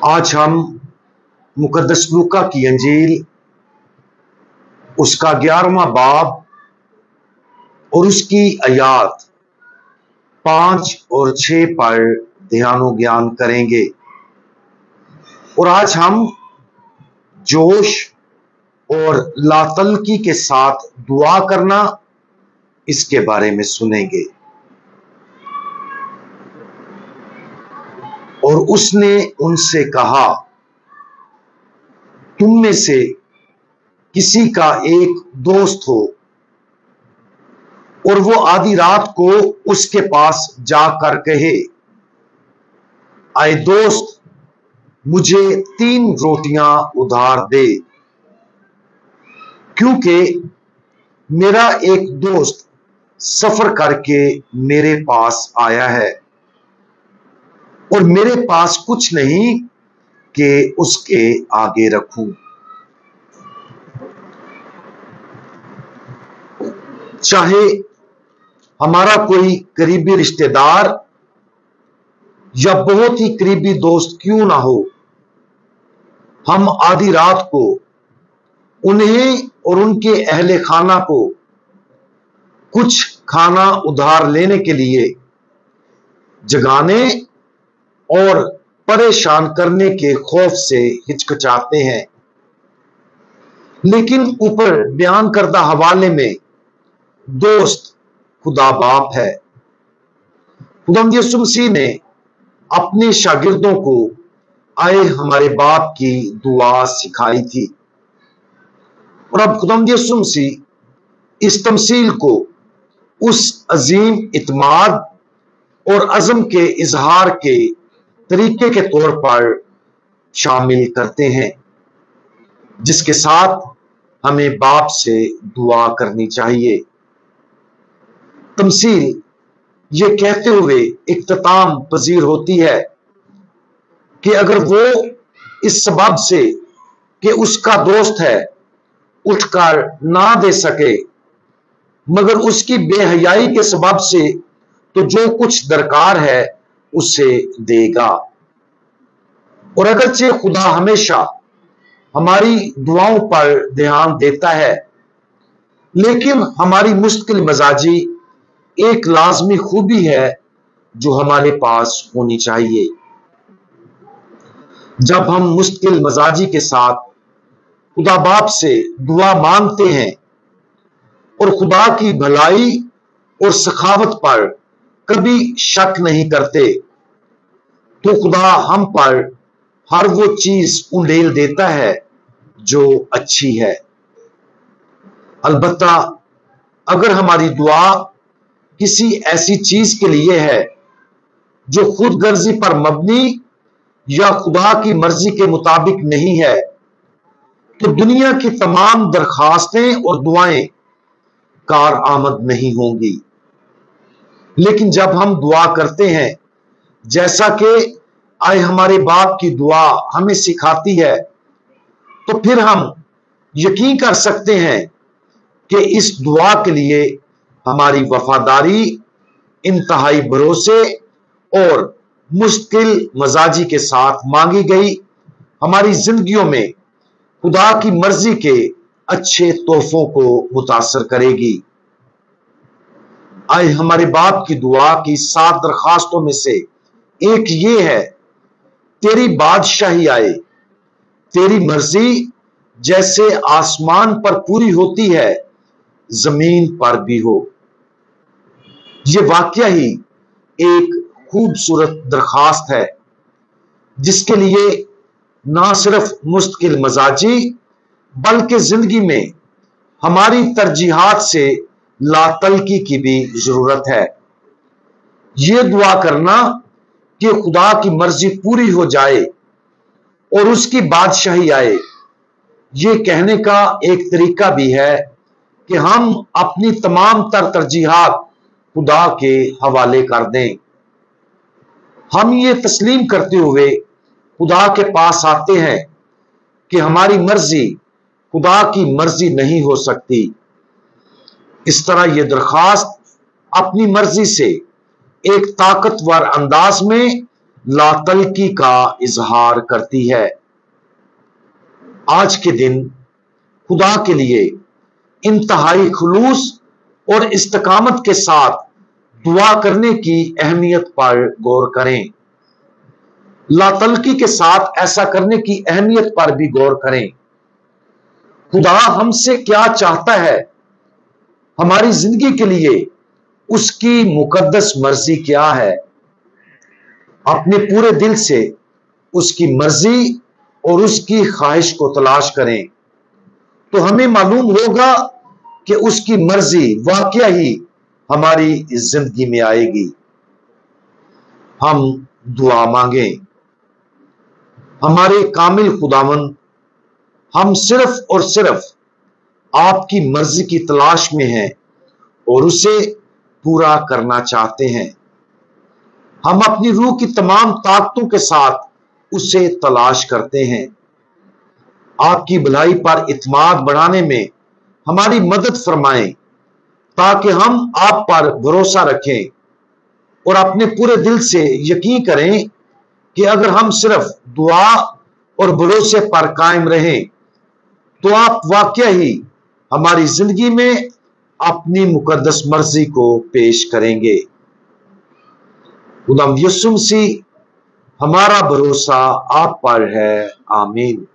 आज हम मुकद्दस लूका की अंजील उसका 11वां बाब और उसकी आयात 5 और 6 पर ध्यानो ज्ञान करेंगे। और आज हम जोश और लातलकी के साथ दुआ करना इसके बारे में सुनेंगे। और उसने उनसे कहा, तुम में से किसी का एक दोस्त हो और वो आधी रात को उसके पास जाकर कहे, आए दोस्त, मुझे 3 रोटियां उधार दे, क्योंकि मेरा एक दोस्त सफर करके मेरे पास आया है और मेरे पास कुछ नहीं कि उसके आगे रखूं। चाहे हमारा कोई करीबी रिश्तेदार या बहुत ही करीबी दोस्त क्यों ना हो, हम आधी रात को उन्हें और उनके अहले खाना को कुछ खाना उधार लेने के लिए जगाने और परेशान करने के खौफ से हिचकिचाते हैं। लेकिन ऊपर बयान करदा हवाले में दोस्त खुदा बाप है। खुदावंद यीशु मसीह ने अपने शागिर्दों को आए हमारे बाप की दुआ सिखाई थी और अब खुदावंद यीशु मसीह इस तमसील को उस अजीम इत्माद और अज़म के इजहार के तरीके के तौर पर शामिल करते हैं, जिसके साथ हमें बाप से दुआ करनी चाहिए। तमसील ये कहते हुए इख्तिताम पजीर होती है कि अगर वो इस सबब से कि उसका दोस्त है उठकर ना दे सके, मगर उसकी बेहयाई के सबब से तो जो कुछ दरकार है उसे देगा। और अगरचे खुदा हमेशा हमारी दुआओं पर ध्यान देता है, लेकिन हमारी मुश्किल मजाजी एक लाजमी खूबी है जो हमारे पास होनी चाहिए। जब हम मुश्किल मजाजी के साथ खुदा बाप से दुआ मांगते हैं और खुदा की भलाई और सखावत पर कभी शक नहीं करते, तो खुदा हम पर हर वो चीज उंडेल देता है जो अच्छी है। अलबत्ता अगर हमारी दुआ किसी ऐसी चीज के लिए है जो खुद गर्जी पर मबनी या खुदा की मर्जी के मुताबिक नहीं है, तो दुनिया की तमाम दरखास्तें और दुआएं कार आमद नहीं होंगी। लेकिन जब हम दुआ करते हैं जैसा कि आए हमारे बाप की दुआ हमें सिखाती है, तो फिर हम यकीन कर सकते हैं कि इस दुआ के लिए हमारी वफादारी, इंतहाई भरोसे और मुश्किल मजाजी के साथ मांगी गई हमारी जिंदगियों में खुदा की मर्जी के अच्छे तोहफों को मुतासर करेगी। आए हमारे बाप की दुआ की 7 दरखास्तों में से एक ये है, तेरी बादशाही आए, तेरी मर्जी जैसे आसमान पर पूरी होती है जमीन पर भी हो। ये वाकया ही एक खूबसूरत दरखास्त है जिसके लिए ना सिर्फ मुश्किल मजाजी बल्कि जिंदगी में हमारी तरजीहात से लातलकी की भी जरूरत है। ये दुआ करना कि खुदा की मर्जी पूरी हो जाए और उसकी बादशाही आए, ये कहने का एक तरीका भी है कि हम अपनी तमाम तरजीहात खुदा के हवाले कर दें। हम ये तस्लीम करते हुए खुदा के पास आते हैं कि हमारी मर्जी खुदा की मर्जी नहीं हो सकती। इस तरह ये दरखास्त अपनी मर्जी से एक ताकतवर अंदाज में लातल्की का इजहार करती है। आज के दिन खुदा के लिए इंतहाई खुलूस और इस्तकामत के साथ दुआ करने की अहमियत पर गौर करें। लातल्की के साथ ऐसा करने की अहमियत पर भी गौर करें। खुदा हमसे क्या चाहता है, हमारी जिंदगी के लिए उसकी मुकद्दस मर्जी क्या है। अपने पूरे दिल से उसकी मर्जी और उसकी ख्वाहिश को तलाश करें तो हमें मालूम होगा कि उसकी मर्जी वाकया ही हमारी जिंदगी में आएगी। हम दुआ मांगें। हमारे कामिल खुदावंद, हम सिर्फ और सिर्फ आपकी मर्जी की तलाश में हैं और उसे पूरा करना चाहते हैं। हम अपनी रूह की तमाम ताकतों के साथ उसे तलाश करते हैं। आपकी भलाई पर इत्मीनान बढ़ाने में हमारी मदद फरमाएं ताकि हम आप पर भरोसा रखें और अपने पूरे दिल से यकीन करें कि अगर हम सिर्फ दुआ और भरोसे पर कायम रहें तो आप वाकया ही हमारी जिंदगी में अपनी मुकद्दस मर्जी को पेश करेंगे। खुदा यीशु मसीह, हमारा भरोसा आप पर है। आमीन।